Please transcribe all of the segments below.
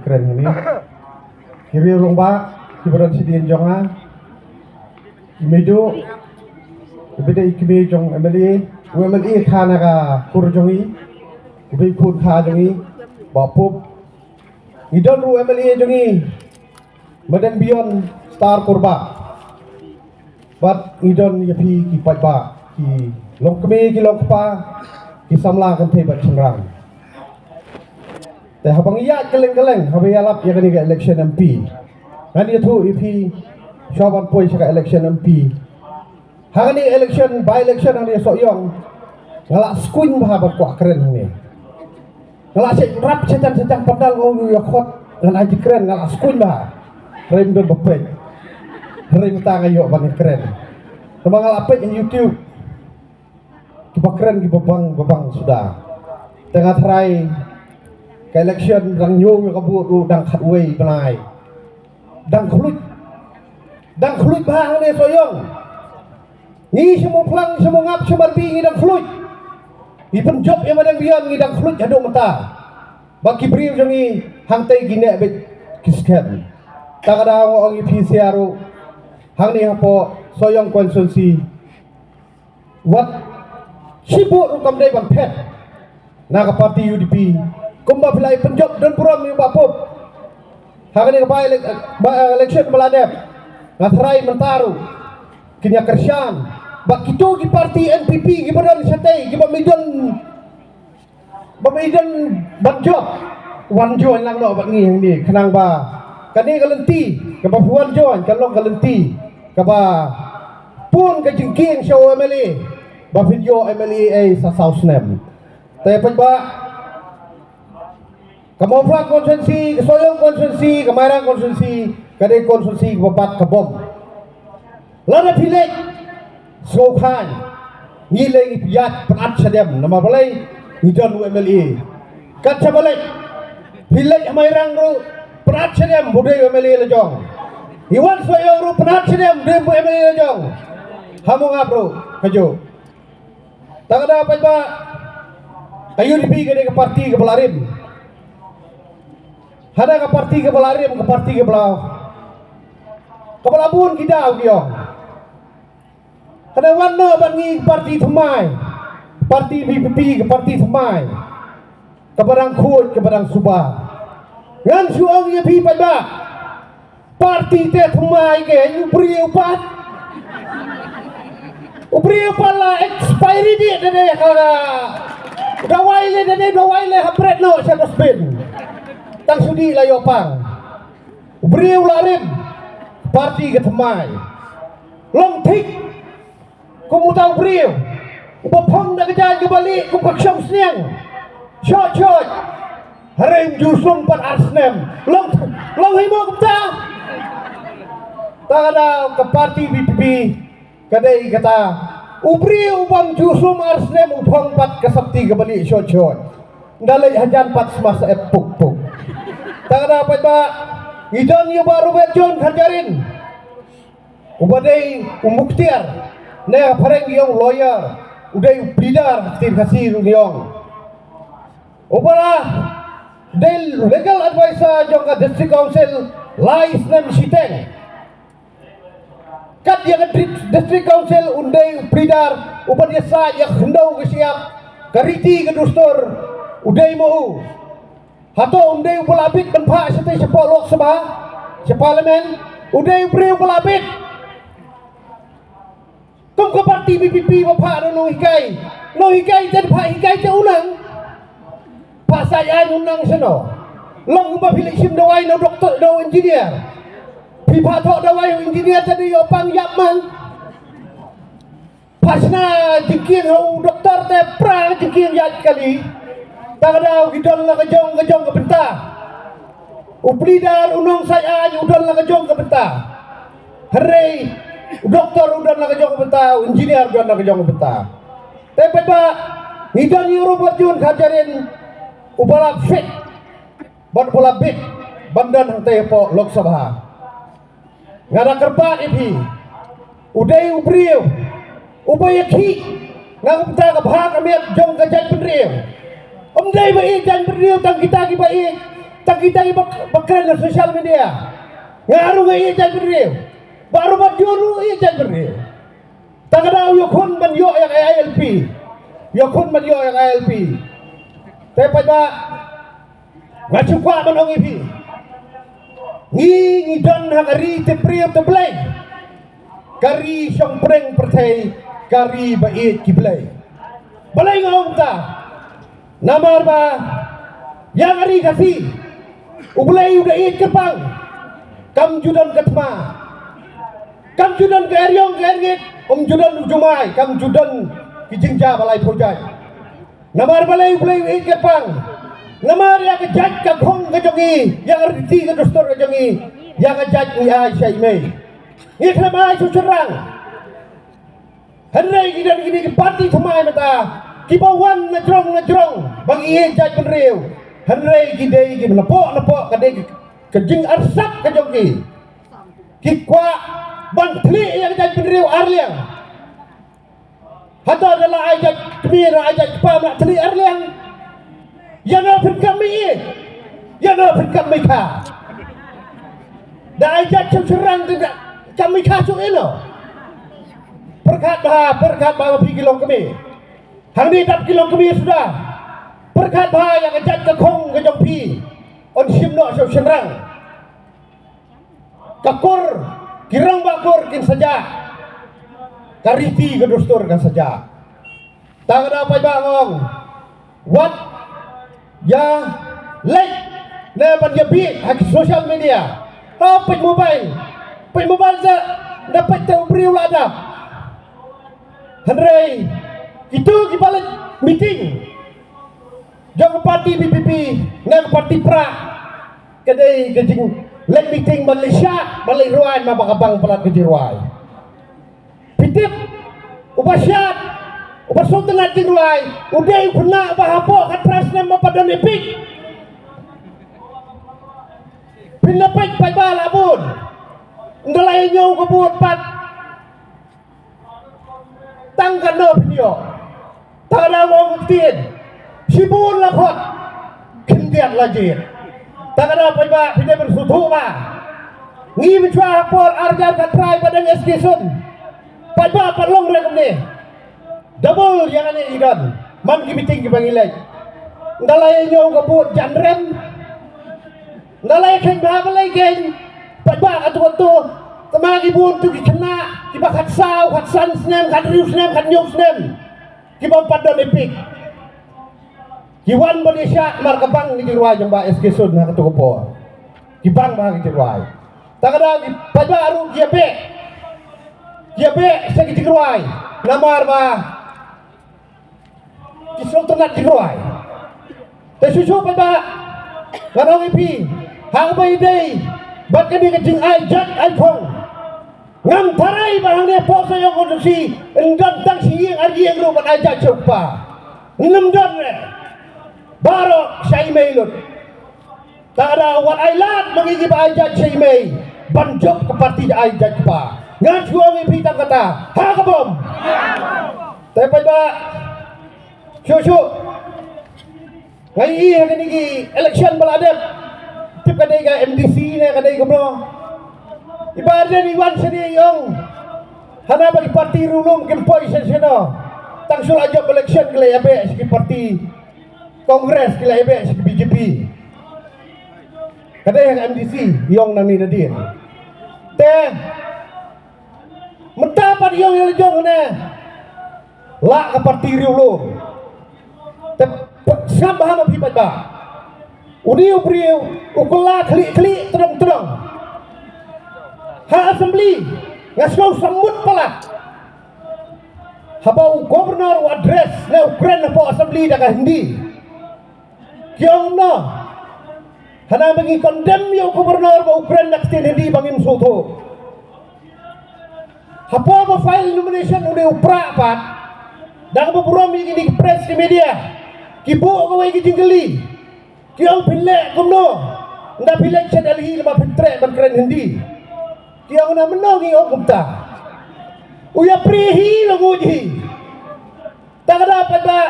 keren ini. Kiri rumba kibaran sidin jonga. Imejo ibeda ikime jong MLA thana ka kurjongi. Ubi kun tha jongi bapup. Idon ru MLA jongi. Madan beyond star kurba. But idon yapi ki paiba ki longkme ki longpa ki samla kan thei bat changrang. Te habang iya keleng-keleng habi alap ya kani ka election MP. Ngani thu ipi shoban poi ka election MP. Hangani election by election ang so yong ngala skuin ba ba kwa keren ni. Ngala se rap secang padal o yakot ngala ji keren ngala skuin ba. Rem don bapet. Rem tanga yo ban keren. Temang ngala pet YouTube. Kiba keren kiba babang sudah. Tengah try ke election rang nyong ka bu dang khatwei banai. Dang khlut bah ne soyong. Ni semua pelang semua ngap semua bi dang khlut. Ni penjob yang madang bian ni dang khlut jadu mata. Baki brief jangi hangtai gine bet kisken. Takada wong IPCRO hang ni hapo soyong konsulsi. Wat sibuk rukam dai ban pet. Naga parti UDP kumba pilai penjob dan puram ni bapup. Hangani ka election meladep. Ngatrai mentaru. Kinya kersian. Bak kito ki parti NPP ki badan satay ki bamidan banjob. Wanjon lang no bak ngi ni kenang ba. Kani kalenti ka ba wanjon kalong kalenti ka ba pun ka jingking sa MLA. Ba video MLA sa South Nem. Tay ba Kamofla konsensi, soyong konsensi, kamarang konsensi, kadai konsensi babat kabom. Lada pilek, sokan, nilai ipiyat penat sadem, nama balai, nidon MLA. Kaca balik, pilek kamarang ru penat sadem, budai MLA lejong. Iwan soyong ru penat sadem, dem MLA lejong. Hamu ngapro, kajo. Tak ada apa ba? Ayo dipi kadai ke parti ke Belarim. Hada ka parti ke Belarim, ke parti ke Belau. Kepalabun kita giong. Kada wanna bangi parti Thumai. Parti PPP ke parti Thumai. Kebarang Khut, kebarang Subah. Ngan suang ye pi pada. Parti te Thumai ke upri upat. Upri upala expiry date dene kala. Dawai le hapret no sa dosbin. Tang sudi layo pang Ubriu larim parti ke Thumai long tik kumutau briu upapong na kajan ke balik kupaksam sniang shot harim jusung pat arsnem long himo kumta takada ke parti BPP kadai kata ubriu upang jusung arsnem upang pat kasabti ke balik shot dalai hajan pat semasa epuk tak ada apa ba idon yu baru bejon khajarin ubadai umuktiar ne pareng yong lawyer udai bidar tir kasir yong ubala del legal advisor jong ka district council lais nem siteng kat yang district council undai bidar ubad yasa yang hendau kesiap kariti kedustor udai mau Hato undai upalabit benpak setai sepok Lok Sabha Parlimen undai upri upalabit kum ke parti BPP bapak no hikai dan pak hikai te unang pak saya unang seno long ba pilih sim dawai no doktor no engineer pipa tok dawai engineer tadi yo pang yapman pasna jingking ho doktor te pra jingking yat kali Tagadaw gidon la kajong ke bentah. Uplidar unong saya udon la kajong ke bentah. Hare doktor udon la kajong ke bentah, engineer udon la kajong ke bentah. Tapi ba ngidon yuro berjun kajarin ubala fit. Ban bola bit bandan hang tepo Lok Sabha. Ngada kerbat ipi. Udai ubriu. Ubayaki. Ngabta ka bahag amiat jong kajay penriu. Dai ba jan beriu tang kita ki ba tak kita bakal di sosial media ngaruh iya jadi beriu baru bajuru iya jadi beriu tak ada yukun man yo yang ALP yukun man yo yang ALP tapi pak ngacu kuat manong ipi ngi dan hagari te beriu te belai kari song preng pertai kari bait kiblai balai ngom ta namar ba yang hari kasih ublai udah it kepang kam judan ketma kam judan ke eryong ke ergit judan ujumai kam judan kijingja balai pojai namar balai ublai it kepang namar ya ke jaj ka khong ke jongi yang riti ke dostor ke jongi yang ke jaj ni ai sai mei ni khamai sucerang henrai gidan gini ke parti semai mata kibawan ngejrong bagi jaj penriu henrai gidai gi lepok kadai kejing arsap ke jogi kikwa bantli yang jaj penriu arliang hata adalah ajak kemira ajak kepam nak teli arliang yang nak kami ka dah ajak serang tidak kami kasuk ino perkat bah pergi kilong kami hang ni tak kilong kami sudah perkat bah yang ajak ke kong ke jompi on simno so serang kakur kirang bakur kin saja kariti ke dostor kan saja tak ada apa bangong what ya like na ban yabi hak social media pet mobile sa dapat tahu beriu ladap Henry itu kibalik meeting jangan parti BPP ngan parti pra kedai kejing leg meeting Malaysia balik ruan mabakabang pelat kejiruai pitip ubasyat ubasot na jiruai uday kuna bahapo katras na mapadan epik pinapay balabon ndalay nyo kabut pat tangkan no pinyo tangkan mo tin sibun lakot kindiat lajir tangkan apa ba pinay bersutu ba ngi bichwa hapor arjar katray padang eskesun pa ba palong rekam ni double yang ane idan man gibiting gibangilay ndalay nyo kabut janrem ndalay keng babalay keng padba atu temagi buntu kena kiba katsau katsan snem kadriu snem kanyong snem kiba padon epik kiwan Malaysia markabang ni jirway jamba SK Sud na katukopo kibang ba jirway takada padba aru giabe sa jirway namar ba kisultanat jirway tesusu padba nganong ipi hang bay day ba't ka di kajing ay jat ay kong ngam taray bahang niya po sa yung kondusi ang gantang siying ariyang rupan ay jat siyok pa ngamdan baro siya imaylot takada wat ay lahat magigib ay jat siya imay banjok kaparti ay jat pa ngan siyong ipitang kata hakabom tayo ba syusyo ngayon iya kanigi eleksyon baladep tip kadai ka MDC na kadai ko bro ibadan iwan sini yung hana bagi parti rulong kimpoy sa sino tangsul aja election kila yabe si parti kongres kila yabe si BJP kadai yang MDC yung nani na din te mentapan yung jong na la ka parti rulong te sambah ma pipat ba Uniu beriu ukula klik terang ha assembly ngasau sambut pala habau gubernur address na Ukraine po assembly daga hindi kiyong no hana bagi condemn yung gubernur ba Ukraine nakstin hindi bangin suto hapo ba file nomination uni upra pat daga baburom yung press di media kibu kawai kijingali kiyong pile kumno nda pile chat alhi lama pintre ban keren hindi kiyong na menongi o kumta uya prihi languji tak dapat ba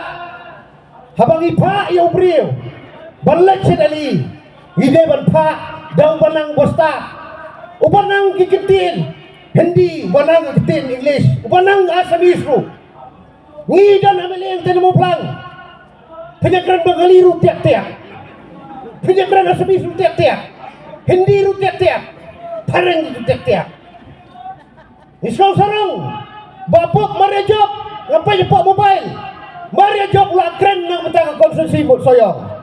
habang ipa yung priyo ban chat alhi ide ban pha dang banang bosta ubanang kiketin Hindi banang kiketin English ubanang Assamese ru ngidan ameleng tenemu plang penyakran bangaliru tiak-tiak penyakran Assamese ru tiak-tiak Hindi ru tiak-tiak parang ru tiak-tiak isau sarang bapuk Maria Job ngapai jepok mobile Maria Job ulah keren nang betang konsumsi mut soyong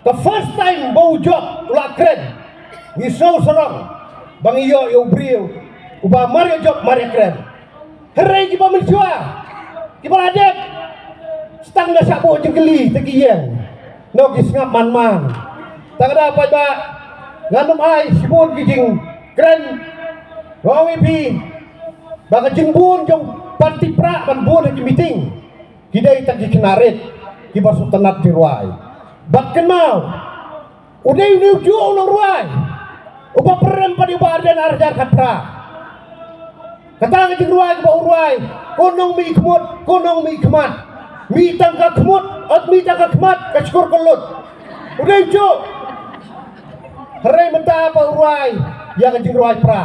the first time bau job ulah keren isau sarang bang iyo yo brio ubah Maria Job Maria keren herai kiba menjua kiba ladep stang dah sabu jenggeli tegiyeng no kisngap man-man tak ada apa ba nganum ai sibun kijing keren wong ipi baka jengbun jong parti pra ban bun di meeting kidai tak dikenarit kiba sutenat di ruai bat kenau udai niu ju nang ruai uba perem pa di uba ardan arjar katra kata ngajing ruai kiba uruai konong mi kemut konong mi kemat mi tangka kemut at mi tangka kemat kaskur kelut udai ju herai menta apa uruai yang ngajing ruai pra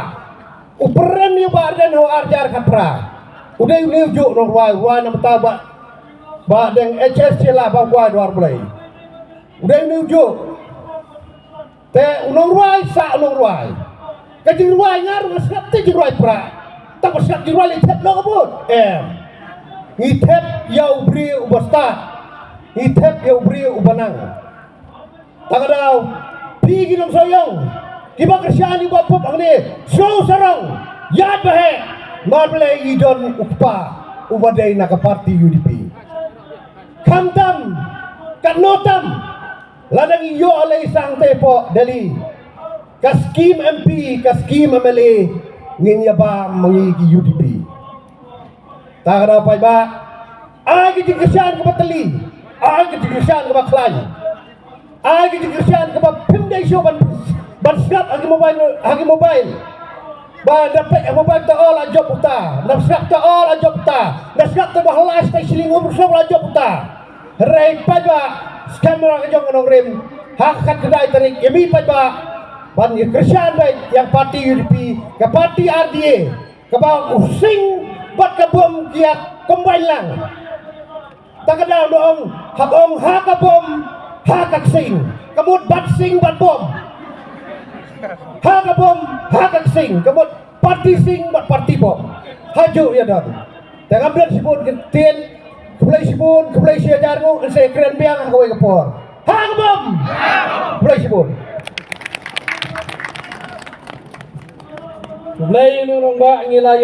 uperem ni uba ardan ho arjar katra udai niu ju nang ruai nam taba ba deng HS lah bang kuai doar mulai udah ini ujuk te unong ruai sa unong ruai kajing ruai ngar ngasap te jing ruai pra tak ngasap jing ruai litep lo kabut ngitep yau beri ubasta ngitep yau beri ubanang tak ada pigi nong soyong kiba kerjaan ibu apop ang ni so sarang yad bahe marble idon ukpa ubadai naka parti UDP kamtam kanotam ladang iyo alay isang tepo dali kaskim MP kaskim MLA nginya ba mangigi UDP tak ada apa ba ay gidigasyan ka ba tali ay gidigasyan ka ba klay ay gidigasyan ka ba pinday show ban snap agi mobile ba dapat ang mobile ta all a job uta nasnap ta all a job uta nasnap ta bahalas ta silingum so a job uta ray pa ba kamera ka jong anong rim hakat kedai tarik yami pa ba ban Krisyan ba yang parti UDP ka parti RDA ka ba using bat ka bom kiyak combine lang takadaw noong habong hakabom hakaksing kamut bat sing bat bom hakabom hakaksing kamut parti sing bat parti bom haju ya dan tangan belat sibut ketien keblai sibun keblai sia jarmu saya keren biang kowe kepor hakabom keblai sibun keblai nung ba ngilay